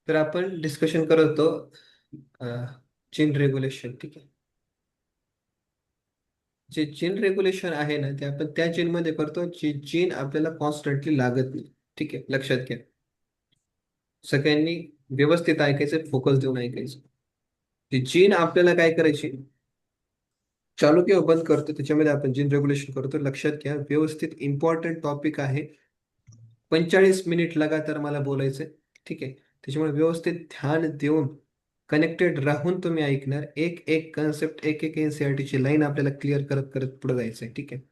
तर आपण डिस्कशन करत होतो जीन रेग्युलेशन. ठीक आहे. जे जीन रेग्युलेशन आहे ना ते आपण त्या जीन मध्ये करतो जे जीन आपल्याला कॉन्स्टंटली लागत नाही. ठीक आहे, लक्षात घ्या. सगळ्यांनी व्यवस्थित ऐकायचं, फोकस देऊन ऐकायचं. ती जीन आपल्याला काय करायची, चालू किंवा बंद करतो त्याच्यामध्ये आपण जीन रेग्युलेशन करतो. लक्षात घ्या, व्यवस्थित इम्पॉर्टंट टॉपिक आहे. 45 मिनिट लगातार मला बोलायचंय. ठीक आहे. त्याच्यामुळे व्यवस्थित ध्यान देऊन कनेक्टेड राहून तुम्ही ऐकणार. एक एक कन्सेप्ट, एक एक एनसीआरटी ची लाईन आपल्याला क्लिअर करत करत पुढे जायचंय. ठीक आहे.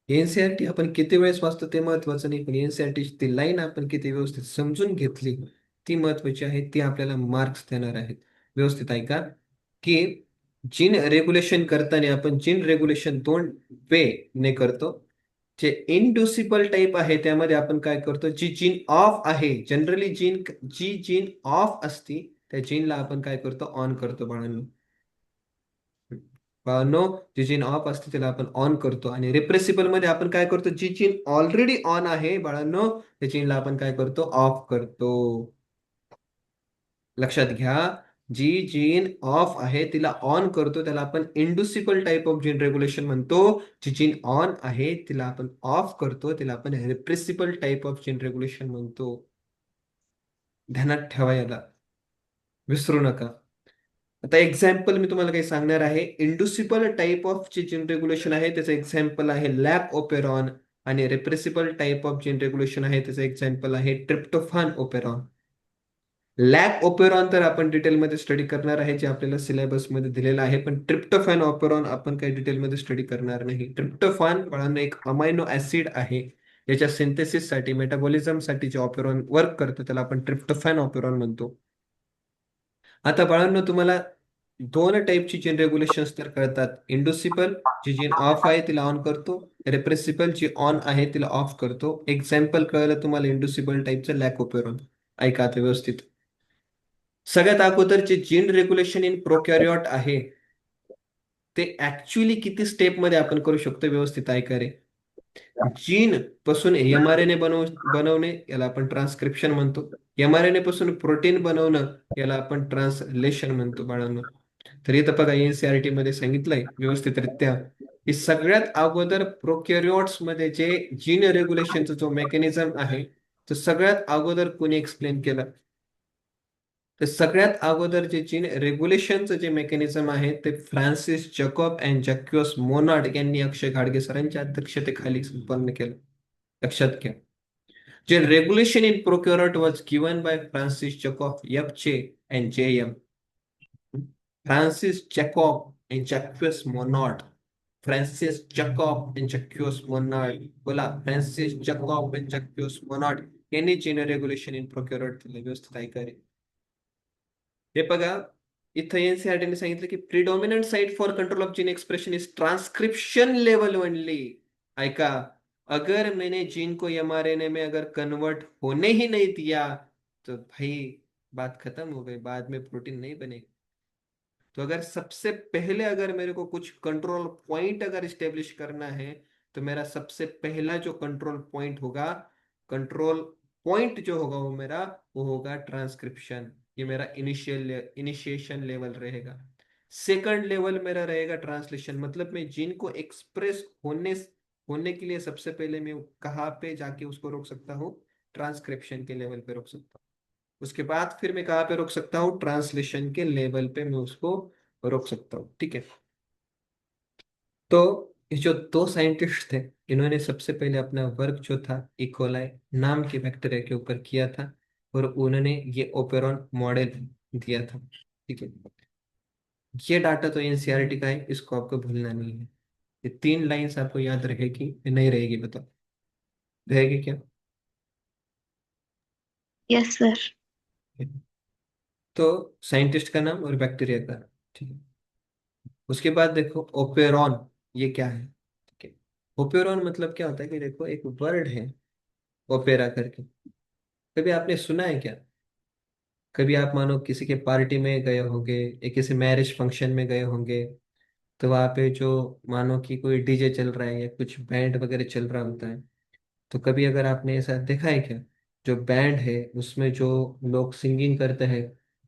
एनसीआरटी आपण किती वेळेस वाचतो ते महत्वाचं नाही, पण एनसीआरटी ती लाईन आपण किती व्यवस्थित समजून घेतली ती महत्वाची आहे. ती आपल्याला मार्क्स देणार आहेत. व्यवस्थित ऐका की जीन रेग्युलेशन करताना आपण जीन रेग्युलेशन दोन वे ने करतो. जे इनड्युसिबल टाईप आहे त्यामध्ये आपण काय करतो, जी जीन ऑफ आहे, जनरली जी जीन ऑफ असती त्या जीनला आपण काय करतो, ऑन करतो बाळांनो. नो, जी जीन ऑफ असते त्याला आपण ऑन करतो. आणि रिप्रेसिबल मध्ये आपण काय करतो, जी जीन ऑलरेडी ऑन आहे बाळांनो त्या जीनला आपण काय करतो, ऑफ करतो. लक्षात घ्या, जी जीन ऑफ आहे तिला ऑन करतो त्याला आपण इंड्युसिबल टाइप ऑफ जीन रेग्युलेशन म्हणतो. जी जीन ऑन आहे तिला आपण ऑफ करतो तिला आपण repressible type of gene regulation म्हणतो. ध्यानात ठेवा, याला विसरू नका. आता एक्झाम्पल मी तुम्हाला काही सांगणार आहे. इंड्युसिबल टाइप ऑफ जे जीन रेग्युलेशन आहे त्याचं एक्झाम्पल आहे लॅक ओपेरॉन. आणि repressible type of gene regulation आहे त्याचं एक्झाम्पल आहे ट्रिप्टोफान ओपेरॉन. लॅक ओपेरॉन तर आपण डिटेलमध्ये स्टडी करणार आहे, जे आपल्याला सिलेबसमध्ये दिलेलं आहे. पण ट्रिप्टोफॅन ओपेरॉन आपण काही डिटेलमध्ये स्टडी करणार नाही. ट्रिप्टोफान बाळांनो एक अमायनो ऍसिड आहे. याच्या सिंथेसिससाठी, मेटाबॉलिझमसाठी जे ऑपेरॉन वर्क करतं त्याला आपण ट्रिप्टोफॅन ऑपेरॉन म्हणतो. आता बाळांनो तुम्हाला दोन टाईपची जीन रेग्युलेशन्स तर कळतात. इंडुसिबल, जी जीन ऑफ आहे तिला ऑन करतो. रिप्रेसिबल, जी ऑन आहे तिला ऑफ करतो. एक्झाम्पल कळलं तुम्हाला इंडुसिबल टाईपचं, लॅकोपेरॉन. ऐका आता व्यवस्थित. सगळ्यात अगोदर जे जीन रेग्युलेशन इन प्रोकॅरियोट आहे ते ऍक्च्युली किती स्टेप मध्ये आपण करू शकतो, व्यवस्थित ऐका रे. जीन पासून एमआरएनए बनवणे याला आपण ट्रान्सक्रिप्शन म्हणतो. एमआरएनए पासून प्रोटीन बनवणं याला आपण ट्रान्सलेशन म्हणतो बाळांनो. तर इथं बघा एनसीआरटी मध्ये सांगितलंय व्यवस्थितरित्या की सगळ्यात अगोदर प्रोकॅरियोट्स मध्ये जे जीन रेग्युलेशनचा जो मेकॅनिझम आहे तो सगळ्यात अगोदर कोणी एक्सप्लेन केला. तर सगळ्यात अगोदर जे जीन रेग्युलेशनचं जे मेकॅनिझम आहे ते Francis Jacob and Jacques Monod यांनी अक्षय घाडगे सरांच्या अध्यक्षतेखाली संपन्न केलं. लक्षात घ्या, जे regulation in prokaryotes was given by Francis Jacob F J and J M. Francis Jacob and Jacques Monod. Francis Jacob and Jacques Monod. बोला, Francis Jacob and Jacques Monod यांनी जीन रेग्युलेशन इन प्रोक्युरट दिलं. व्यवस्थित ऐका रे. हे बघा, इथं एनसीआरटीने सांगितलं की predominant site for control of gene expression is transcription level only. ऐका, अगर मैंने जीन को एमआरएनए में अगर कन्वर्ट होने ही नहीं दिया तो भाई बात खत्म हो गई, बाद में प्रोटीन नहीं बनेगा. तो अगर सबसे पहले अगर मेरे को कुछ कंट्रोल पॉइंट अगर स्टेब्लिश करना है तो मेरा सबसे पहला जो कंट्रोल पॉइंट होगा, कंट्रोल पॉइंट जो होगा वो मेरा, वो होगा ट्रांसक्रिप्शन. ये मेरा इनिशिएशन लेवल रहेगा. सेकंड लेवल मेरा रहेगा ट्रांसलेशन. मतलब मैं जीन को एक्सप्रेस होने के लिए सबसे पहले मैं कहाँ पे जाके उसको रोक सकता हूँ, ट्रांसक्रिप्शन के लेवल पे रोक सकता हूँ. उसके बाद फिर मैं कहाँ पे रोक सकता हूँ, ट्रांसलेशन के लेवल पे मैं उसको रोक सकता हूँ. ठीक है. तो ये जो दो साइंटिस्ट थे, इन्होंने सबसे पहले अपना वर्क जो था इकोलाई नाम के बैक्टीरिया के ऊपर किया था. और उन्होंने ये ओपेरॉन मॉडल दिया था. ठीक है. ये डाटा तो एनसीईआरटी का है, इसको आपको भूलना नहीं है. ये तीन लाइंस आपको याद रहेगी या नहीं रहेगी, बताओ. रहेगी क्या? Yes sir. तो साइंटिस्ट का नाम और बैक्टीरिया का नाम. ठीक है. उसके बाद देखो ओपेरॉन, ये क्या है. ठीक है. ओपेरॉन मतलब क्या होता है कि देखो एक वर्ड है ओपेरा करके. कभी आपने सुना है क्या? कभी आप मानो किसी के पार्टी में गए होंगे या किसी मैरिज फंक्शन में गए होंगे, तो वहां पे जो मानो कि कोई डीजे चल रहा है या कुछ बैंड वगैरह चल रहा होता है, तो कभी अगर आपने ऐसा देखा है क्या जो बैंड है उसमें जो लोग सिंगिंग करते हैं,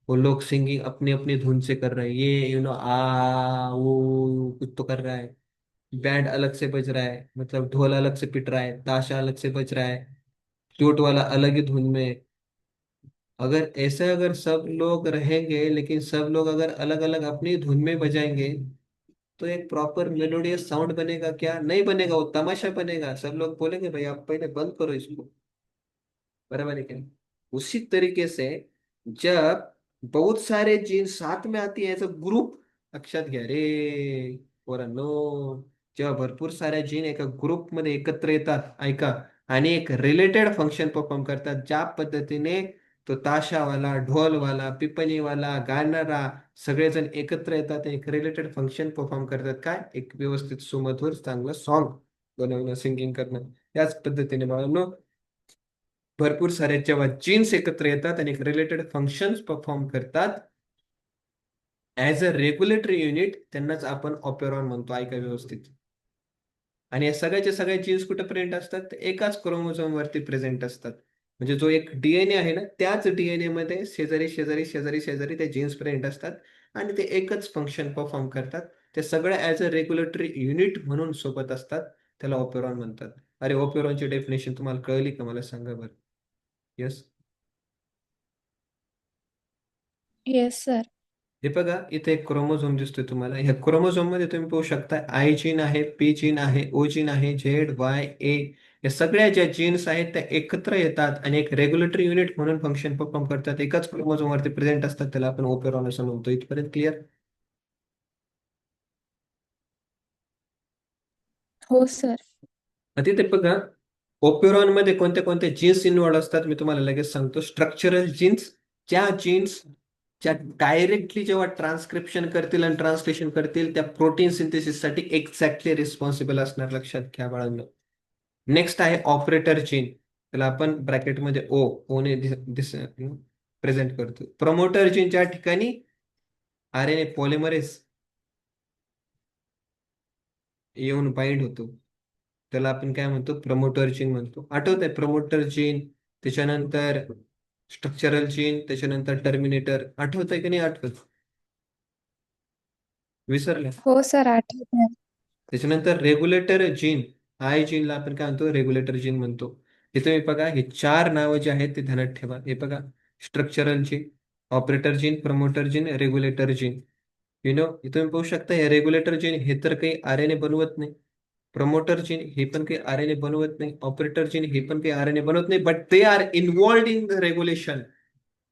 वो लोग सिंगिंग अपनी अपनी धुन से कर रहे हैं, ये आ वो कुछ तो कर रहा है। बैंड अलग से बज रहा है, मतलब ढोल अलग से पिट रहा है, ताशा अलग से बज रहा है, फ्लूट वाला अलग ही धुन में। अगर ऐसे अगर सब लोग रहेंगे, लेकिन सब लोग अगर अलग अलग अपनी धुन में बजाएंगे, तो एक प्रॉपर मेलोडियस साउंड बनेगा क्या? नहीं बनेगा, वो तमाशा बनेगा। सब लोग बोलेंगे भाई आप पहले बंद करो इसको। बराबर है क्या? उसी तरीके से जब बहुत सारे जीन साथ में आती है एज अ ग्रुप, लक्षात घ्या रे पोरांनो, जेव्हा भरपूर साऱ्या जीन एका ग्रुप मध्ये एकत्र येतात ऐका, आणि एक रिलेटेड फंक्शन परफॉर्म करतात, ज्या पद्धतीने तो ताशावाला, ढोलवाला, पिपणीवाला, गाणारा, सगळेजण एकत्र येतात, एक रिलेटेड फंक्शन परफॉर्म करतात, काय एक व्यवस्थित सुमधुर चांगलं सॉन्ग बनवणं, सिंगिंग करणं. त्याच पद्धतीने बाळांनो, भरपूर सारे जेव्हा जीन्स एकत्र येतात आणि एक रिलेटेड फंक्शन्स परफॉर्म करतात ऍज अ रेग्युलेटरी युनिट, त्यांनाच आपण ऑपेरॉन म्हणतो. ऐका व्यवस्थित. आणि या सगळ्याचे सगळे जीन्स कुठे प्रेझेंट असतात? तर एकाच क्रोमोझोम वरती प्रेझेंट असतात. म्हणजे जो एक डीएनए आहे ना, त्याच डीएनए मध्ये शेजारी शेजारी शेजारी शेजारी ते जीन्स प्रेझेंट असतात, आणि ते एकच फंक्शन परफॉर्म करतात. ते सगळे ऍज अ रेग्युलेटरी युनिट म्हणून सोबत असतात. त्याला ऑपेरॉन म्हणतात. अरे ऑपेरॉनची डेफिनेशन तुम्हाला कळली का? मला सांगा बरं. येस. Yes sir. हे बघा, इथे एक क्रोमोझोम दिसतोय तुम्हाला. ह्या क्रोमोझोम मध्ये तुम्ही पाहू शकता आय जीन आहे, पी जीन आहे, ओ जीन आहे, झेड, वाय, ए. या सगळ्या ज्या जीन्स आहेत त्या एकत्र येतात आणि एक रेग्युलेटरी युनिट म्हणून फंक्शन परफॉर्म करतात. एकाच क्रोमोझोम वरती प्रेझेंट असतात. त्याला आपण ओपेरॉन असं म्हणतो. इथपर्यंत क्लिअर? हो सर. तिथे बघा, ओपेरॉन मध्ये कोणत्या कोणत्या जीन्स इन्व्हॉल्व असतात मी तुम्हाला लगेच सांगतो. स्ट्रक्चरल जीन्स, ज्या जीन्स ज्या डायरेक्टली जेव्हा ट्रान्सक्रिप्शन करतील आणि ट्रान्सलेशन करतील, त्या प्रोटीन सिंथेसिससाठी एक्झॅक्टली रिस्पॉन्सिबल असणार. लक्षात घ्या बाळांनो. नेक्स्ट आहे ऑपरेटर जीन. त्याला आपण ब्रॅकेटमध्ये ओने प्रेझेंट करतो. प्रमोटर जीनच्या ठिकाणी आरएनए पॉलिमरेज येऊन बाइंड होतो. त्याला आपण काय म्हणतो? प्रमोटर जीन म्हणतो. आठवत आहे प्रमोटर जीन, त्याच्यानंतर स्ट्रक्चरल जीन, त्याच्यानंतर टर्मिनेटर. आठवत आहे की नाही आठवत? विसरले? हो सर, आठवत. त्याच्यानंतर रेग्युलेटर जीन, आय जीनला आपण काय म्हणतो? रेग्युलेटर जीन म्हणतो. हे तुम्ही बघा, हे चार नावं जे आहेत ते ध्यानात ठेवा. हे बघा, structural gene, operator gene, promoter gene, regulator gene. हे तुम्ही पाहू शकता, हे रेग्युलेटर जीन हे तर काही आरएनए बनवत नाही. प्रमोटर जीन हे पण काही आरएनए बनवत नाही. ऑपरेटर जीन हे पण काही आरएनए बनवत नाही. But they are involved in the regulation.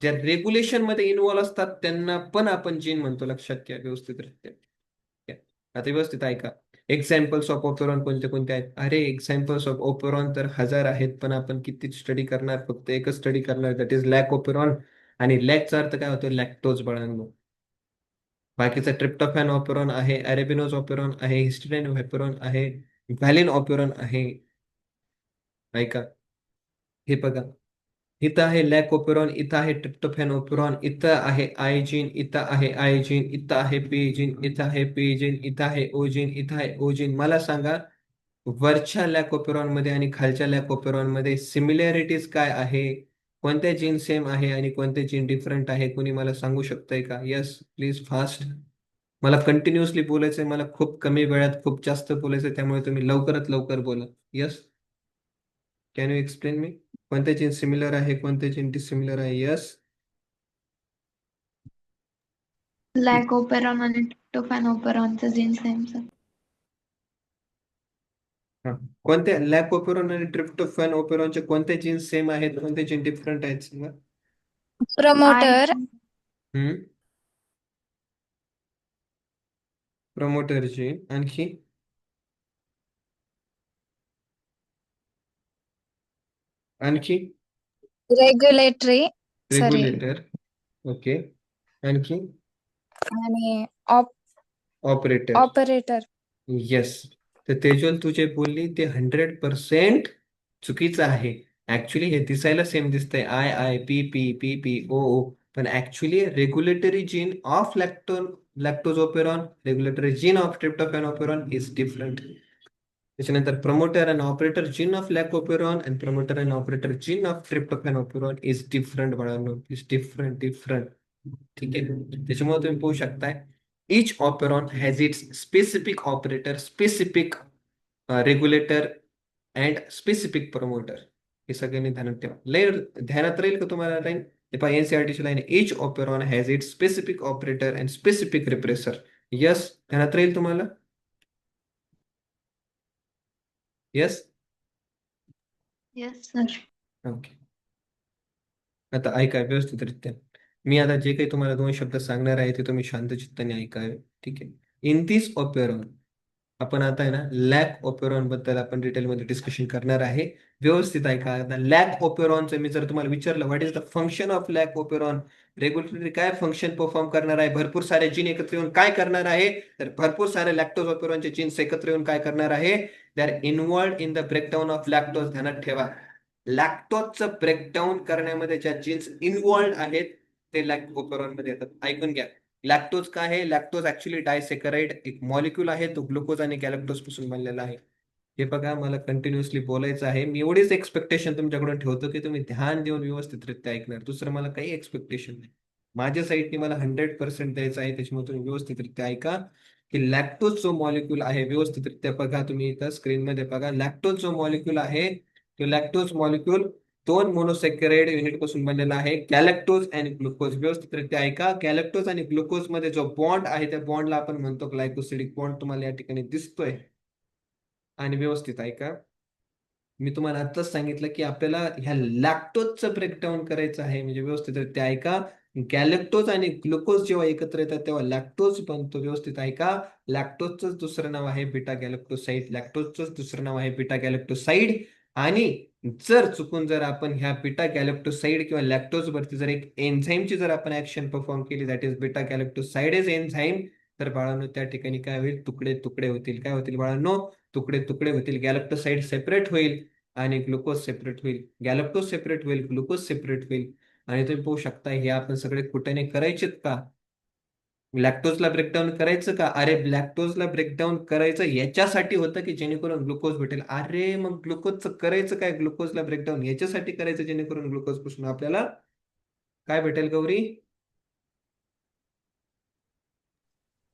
ज्या रेग्युलेशन मध्ये इन्व्हॉल्व असतात त्यांना पण आपण जीन म्हणतो. लक्षात घ्या व्यवस्थित रित्या. आता व्यवस्थित ऐका. एक्झाम्पल्स ऑफ ओपेरॉन कोणते कोणते आहेत? अरे एक्झाम्पल्स ऑफ ओपेरॉन तर हजार आहेत, पण आपण किती स्टडी करणार? फक्त एकच स्टडी करणार, दॅट इज लॅक ओपेरॉन. आणि लॅकचा अर्थ काय होतो? लॅक्टोज बाळांनो. बाकीचा ट्रिप्टोफॅन ऑपेरॉन आहे, अरेबिनोज ऑपेरॉन आहे, हिस्टिडाइन ऑपेरॉन आहे, व्हॅलिन ऑपेरॉन आहे. ऐका, हे बघा, इथं आहे लॅक ओपेरॉन, इथं आहे ट्रिप्टोफॅन ओपेरॉन, इथं आहे आयजीन, इथं आहे आयजीन, इथं आहे पीजीन, इथं आहे पीजीन, इथं आहे ओजीन, इथं आहे ओजीन. मला सांगा, वरच्या लॅकोपेरॉन मध्ये आणि खालच्या लॅकोपेरॉन मध्ये सिमिलॅरिटीज काय आहे? कोणत्या जीन सेम आहे आणि कोणते जीन डिफरंट आहे? कोणी मला सांगू शकतंय का? Yes please, fast. मला कंटिन्युअसली बोलायचंय, मला खूप कमी वेळात खूप जास्त बोलायचंय, त्यामुळे तुम्ही लवकरात लवकर बोला. Yes, can you explain me? कोणते जीन सिमिलर आहे, कोणते जीन डिसिमिलर आहे? यस. लॅक ओपेरॉन आणि ट्रिप्टोफॅन ओपेरॉनचं जीन सेम सर. कोणत्या लॅक ओपेरॉन आणि ट्रिप्टोफॅन ओपेरॉनचे कोणते जीन सेम आहेत, कोणते जीन डिफरंट आहेत सांगा. I promoter. Hmm. Promoter gene. आणखी? आणखी? रेग्युलेटरी. सॉरी. रेग्युलेटर. ओके. आणखी? आणि ऑपरेटर. ऑपरेटर. येस. तर तेजल तू जे बोलली ते 100% चुकीचं आहे. ऍक्च्युली हे दिसायला सेम दिसतंय, I I, P P, P P, O O. पण actually regulatory gene of lactose operon, regulatory gene of tryptophan operon is different. त्याच्यानंतर promoter and operator gene of lac operon and promoter and operator gene of tryptophan operon is different बाळांनो, is different different. ठीक आहे. त्याच्यामुळे तुम्ही पाहू शकताय each operon has its specific operator, specific regulator and specific promoter. हे सगळ्यांनी ध्यानात ठेवा. लय ध्यानात राहील का तुम्हाला लाईन? हे पहा एनसीआरटीची line, each operon has its specific operator and specific repressor. Yes, ध्यानात राहील तुम्हाला? यस. Yes, sir. ओके. आता ऐका व्यवस्थितरित्या. मी आता जे काही तुम्हाला 2 शब्द सांगणार आहे ते तुम्ही शांत चित्ताने ऐकावे. ठीक आहे. इन दिस ऑपेरॉन आपण आता आहे ना लॅक ऑपेरॉन बद्दल आपण डिटेलमध्ये डिस्कशन करणार आहे. व्यवस्थित ऐका. आता लॅक ऑपेरॉनचं मी जर तुम्हाला विचारलं what is the function of lac operon, regulatory काय फंक्शन परफॉर्म करणार आहे, भरपूर सारे जीन एकत्र येऊन काय करणार आहे, तर भरपूर सारे लॅक्टोज ऑपेरॉनचे जीन्स एकत्र येऊन काय करणार आहे, they are involved in the breakdown of lactose. ध्यानात ठेवा, लॅक्टोजचं ब्रेकडाऊन करण्यामध्ये ज्या जीन्स इन्व्हॉल्ड आहेत ते लॅक्टोपेरॉन मध्ये येतात. ऐकून घ्या. लॅक्टोज काय आहे? लॅक्टोज ऍक्च्युली डायसेकराइड एक मॉलिक्यूल आहे, तो ग्लुकोज आणि गॅलॅक्टोज पासून बनलेला आहे. हे बघा, मला कंटिन्युअसली बोलायचं आहे. मी एवढीच एक्सपेक्टेशन तुमच्याकडून ठेवतो की तुम्ही ध्यान देऊन व्यवस्थितरित्या ऐकणार. दुसरं मला काही एक्सपेक्टेशन नाही. माझ्या साईडने मला 100% द्यायचं आहे. त्याच्यामुळे तुम्ही व्यवस्थितरित्या ऐका की लॅक्टोज जो मॉलिक्यूल आहे, व्यवस्थितरित्या बघा. तुम्ही इथं स्क्रीनमध्ये बघा, लॅक्टोज जो मॉलिक्यूल आहे तो लॅक्टोज मॉलिक्यूल 2 मोनोसॅकराइड युनिट पासून बनलेला आहे, गॅलॅक्टोज आणि ग्लुकोज. व्यवस्थितरित्या ऐका, गॅलॅक्टोज आणि ग्लुकोज मध्ये जो बॉन्ड आहे त्या बॉन्डला आपण म्हणतो ग्लायकोसिडिक बॉन्ड. तुम्हाला या ठिकाणी दिसतोय. आणि व्यवस्थित ऐका, मी तुम्हाला आत्ताच सांगितलं की आपल्याला ह्या लॅक्टोजचं ब्रेकडाऊन करायचं आहे. म्हणजे व्यवस्थितरित्या ऐका, गॅलॅक्टोज आणि ग्लुकोज जेव्हा एकत्र येतात तेव्हा लॅक्टोज बनतो. व्यवस्थित ऐका, लॅक्टोजचं दुसरं नाव आहे बीटा गॅलॅक्टोसाइड, लॅक्टोजचं दुसरं नाव आहे बीटा गॅलॅक्टोसाइड. आणि जर चुकून जर आपण ह्या बीटा गॅलॅक्टोसाइड किंवा लॅक्टोज वरती जर एक एन्झाईमची जर आपण ऍक्शन परफॉर्म केली, दॅट इज बीटा गॅलॅक्टोसाइडेज एन्झाईम, तर बाळांनो त्या ठिकाणी काय होईल, तुकडे तुकडे होतील. काय होतील बाळांनो? तुकडे तुकडे होतील. गॅलॅक्टोसाइड सेपरेट होईल आणि ग्लुकोज सेपरेट होईल. गॅलॅक्टोज सेपरेट होईल, ग्लुकोज सेपरेट होईल. आणि तुम्ही पाहू शकता हे आपण सगळे कुठेने करायचेत का? लॅक्टोजला ब्रेकडाऊन करायचं का? अरे लॅक्टोजला ब्रेकडाऊन करायचं याच्यासाठी होतं की जेणेकरून ग्लुकोज भेटेल. अरे मग ग्लुकोजचं करायचं काय? ग्लुकोजला ब्रेकडाऊन याच्यासाठी करायचं जेणेकरून ग्लुकोज पासून आपल्याला काय भेटेल गौरी?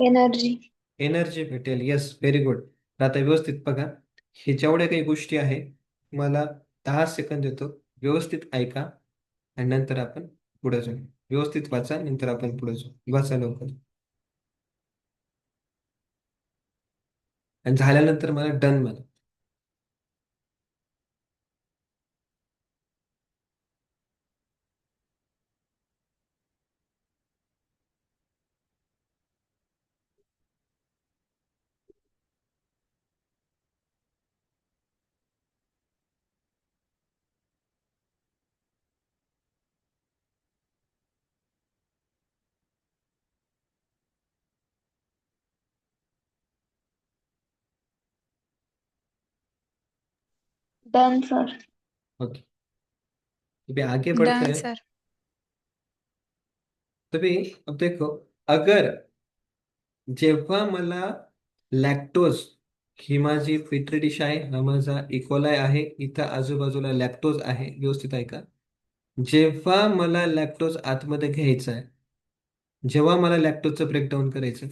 Energy. एनर्जी भेटेल. Yes, very good. आता व्यवस्थित बघा, हे जेवढ्या काही गोष्टी आहे मला 10 सेकंद देतो. व्यवस्थित ऐका आणि नंतर आपण पुढे जाऊ. व्यवस्थित वाचा, नंतर आपण पुढे जाऊ. वाचा लवकर. आणि झाल्यानंतर मला डन म्हणा. Done, sir. ओके, अभी आगे बढ़ते डन हैं. सर. तभी अब देखो, अगर जेव्हा मला लॅक्टोज, ही माझी पितरी डिश आहे, हा माझा इकोलाय आहे, इथं आजूबाजूला लॅक्टोज आहे. व्यवस्थित ऐका, जेव्हा मला लॅक्टोज आतमध्ये घ्यायचा आहे, जेव्हा मला लॅक्टोजचं ब्रेकडाऊन करायचं,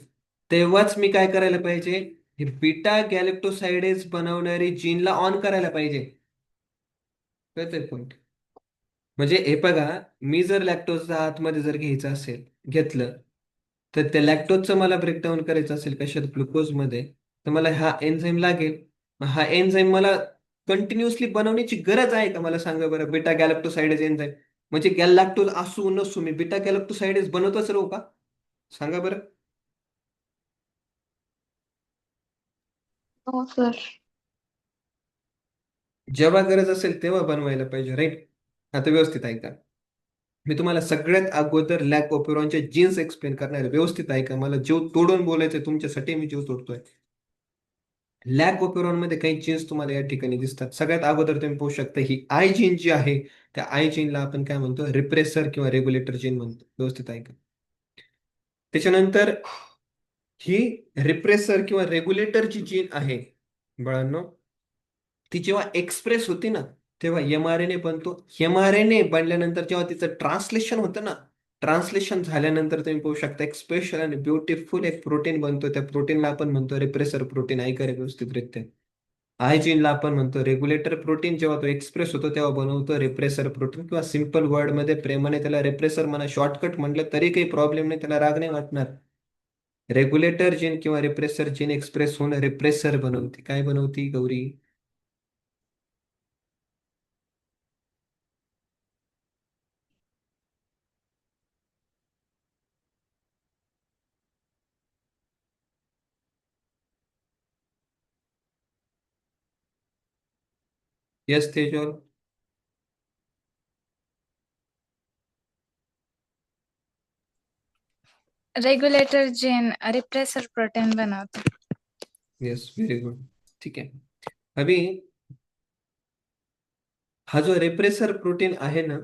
तेव्हाच मी काय करायला पाहिजे, हे बीटा गॅलेक्टोसाइडेज बनवणारी जीनला ऑन करायला पाहिजे. कळतंय पॉईंट? म्हणजे हे बघा, मी जर लॅक्टोजचा आतमध्ये जर घ्यायचं असेल, घेतलं, तर त्या लॅक्टोजचं मला ब्रेकडाऊन करायचं असेल कशात, ग्लुकोजमध्ये, तर मला हा एन्झाईम लागेल. मग हा एन्झाईम मला कंटिन्युअसली बनवण्याची गरज आहे का? मला सांगा बरं. बीटा गॅलेक्टोसाइडेज एन्झाईम म्हणजे गॅलॅक्टोज असू नसू मी बीटा गॅलेक्टोसाइडेज बनवतच राहू का? सांगा बरं. No, sir. जेव्हा गरज असेल तेव्हा बनवायला पाहिजे, राईट? आता व्यवस्थित ऐका, मी तुम्हाला सगळ्यात अगोदर लॅक ओपेरॉनचे जीन्स एक्सप्लेन करणार आहे. व्यवस्थित ऐका, मला जीव तोडून बोलायचंय तुमच्यासाठी, मी जीव तोडतोय. लॅक ओपेरॉन मध्ये काही जीन्स तुम्हाला या ठिकाणी दिसतात. सगळ्यात अगोदर तुम्ही पाहू शकता ही आय जीन जी आहे, त्या आय जीनला आपण काय म्हणतो, रिप्रेसर किंवा रेग्युलेटर जीन म्हणतो. व्यवस्थित ऐका. त्याच्यानंतर ही रिप्रेसर किंवा रेग्युलेटरची जीन आहे बाळांनो, ती जेव्हा एक्सप्रेस होती ना, तेव्हा mRNA बनतो. mRNA बनल्यानंतर जेव्हा तिचं ट्रान्सलेशन होतं ना, ट्रान्सलेशन झाल्यानंतर तुम्ही पाहू शकता एक स्पेशल आणि ब्युटिफुल एक प्रोटीन बनतो. त्या प्रोटीनला आपण म्हणतो रिप्रेसर प्रोटीन. ऐका रे व्यवस्थितरित्या. हायजीनला आपण म्हणतो रेग्युलेटर प्रोटीन. जेव्हा तो एक्सप्रेस होतो तेव्हा बनवतो रिप्रेसर प्रोटीन, किंवा सिंपल वर्डमध्ये प्रेमाने त्याला रिप्रेसर म्हणा, शॉर्टकट म्हटलं तरी काही प्रॉब्लेम नाही, त्याला राग नाही वाटणार. रेग्युलेटर जीन किंवा रिप्रेसर जीन एक्सप्रेस होऊन रिप्रेसर बनवते. काय बनवती Gauri? Yes Tejal. Regulator gene repressor protein बनवतो. Yes, very good. ठीक आहे. अभी हा जो रिप्रेसर प्रोटीन आहे ना,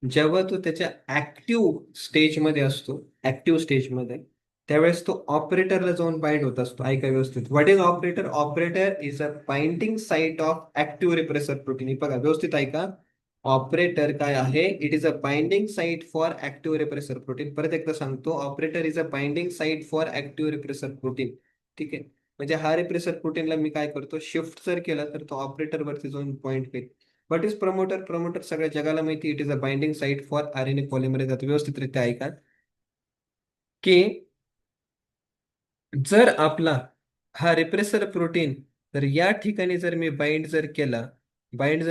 जेव्हा तो त्याच्या ऍक्टिव्ह स्टेजमध्ये असतो, ऍक्टिव्ह स्टेजमध्ये, त्यावेळेस तो ऑपरेटरला जाऊन बाइंड होत असतो. ऐका व्यवस्थित. What is operator? Operator is a binding site of active repressor protein. बघा व्यवस्थित ऐका. ऑपरेटर काय आहे? It is a binding site for active repressor protein. परत एकदा सांगतो, operator is a binding site for active repressor protein. ठीक आहे. म्हणजे हा रिप्रेसर प्रोटीनला मी काय करतो, शिफ्ट जर केला तर तो ऑपरेटर वरती जाऊन पॉईंट होईल. What is promoter? प्रमोटर सगळ्या जगाला माहिती, it is a binding site for RNA polymerase. आता व्यवस्थितरित्या ऐका की जर आपला हा रिप्रेसर प्रोटीन, तर या ठिकाणी जर मी बाइंड जर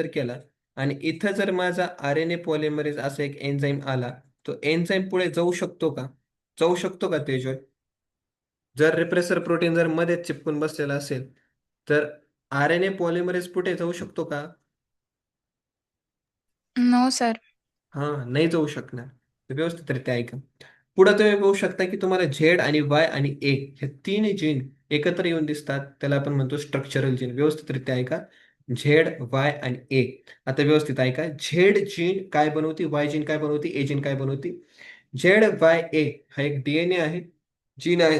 केला आणि इथं जर माझा आरएनए पॉलिमरेज असा एक एन्झाईम आला, तो एन्झाईम पुढे जाऊ शकतो का? जाऊ शकतो का तेजोय? जर रिप्रेसर प्रोटीन जर मध्ये चिपकून बसलेला असेल, तर आरएनए पॉलिमरेज पुढे जाऊ शकतो का? No sir. हा, नाही जाऊ शकणार. तर व्यवस्थितरित्या ऐका. पुढे तुम्ही बघू शकता की तुम्हाला झेड आणि वाय आणि ए हे तीन जीन एकत्र येऊन दिसतात. त्याला आपण म्हणतो स्ट्रक्चरल जीन. व्यवस्थितरित्या ऐका. झेड, वाय आणि ए. आता व्यवस्थित ऐका. झेड जीन काय बनवती, वाय जीन काय बनवती, ए जीन काय बनवती? झेड वाय ए हा एक डीएनए आहे, जीन आहे.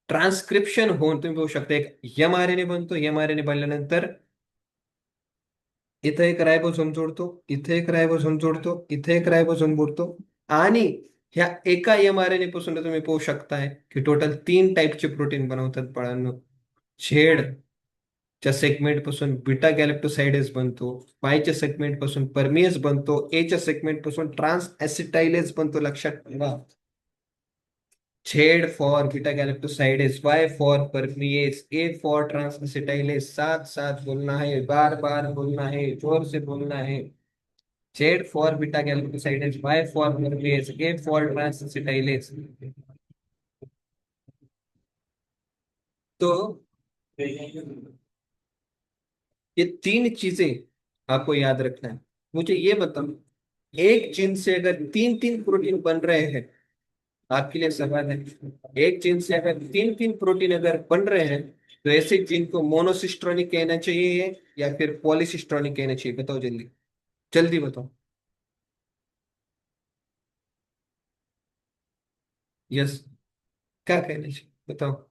ट्रान्सक्रिप्शन होऊन तुम्ही बघू शकता एक एमआरएनए बनतो. एमआरएनए बनल्यानंतर इथं एक रायबोसोम जोडतो, इथे एक रायबोसोम जोडतो, इथे एक रायबोसोम जोडतो. आणि ह्या एका एमआरएनए पासून तुम्ही पाहू शकताय की टोटल 3 टाईपचे प्रोटीन बनवतात बाळांनो. झेड च्या सेगमेंट पासून बीटा गॅलेक्टोसाइडेज बनतो, वायच्या सेगमेंट पासून परमिएस बनतो, च्या सेगमेंट पासून ट्रान्स ऍसिटाइलेज बनतो. लक्षात ठेवा. Z for beta galactosidase, Y for permease, A for transacetylase. साथ साथ बोलना है, बार बार बोलना है, जोर से बोलना है. Z for beta galactosidase, Y for permease, A for transacetylase. तो ये 3 चीजें आपको याद रखना है. मुझे ये बताओ, एक जीन से अगर 3-3 प्रोटीन बन रहे हैं, आपके लिए सवाल है. एक जीन से अगर 3-3 प्रोटीन अगर बन रहे हैं, तो ऐसे जीन को मोनोसिस्ट्रोनिक कहना चाहिए या फिर पॉलीसिस्ट्रोनिक कहना चाहिए? बताओ जल्दी, जल्दी बताओ. यस, क्या कहना चाहिए बताओ.